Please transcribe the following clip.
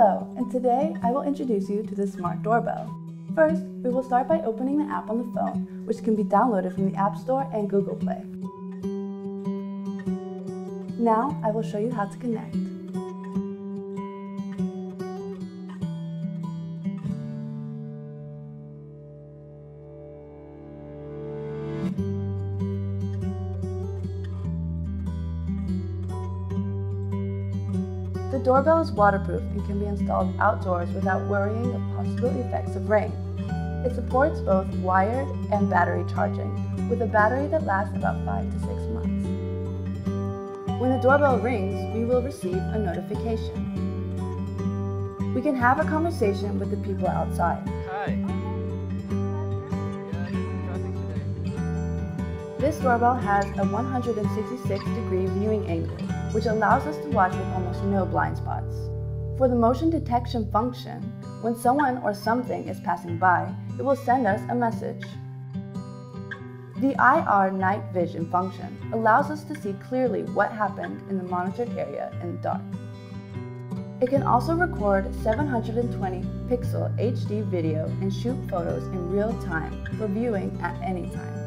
Hello, and today I will introduce you to the Smart Doorbell. First, we will start by opening the app on the phone, which can be downloaded from the App Store and Google Play. Now, I will show you how to connect. The doorbell is waterproof and can be installed outdoors without worrying of possible effects of rain. It supports both wired and battery charging, with a battery that lasts about 5 to 6 months. When the doorbell rings, we will receive a notification. We can have a conversation with the people outside. Hi. This doorbell has a 166-degree viewing angle, which allows us to watch with almost no blind spots. For the motion detection function, when someone or something is passing by, it will send us a message. The IR night vision function allows us to see clearly what happened in the monitored area in the dark. It can also record 720 pixel HD video and shoot photos in real time for viewing at any time.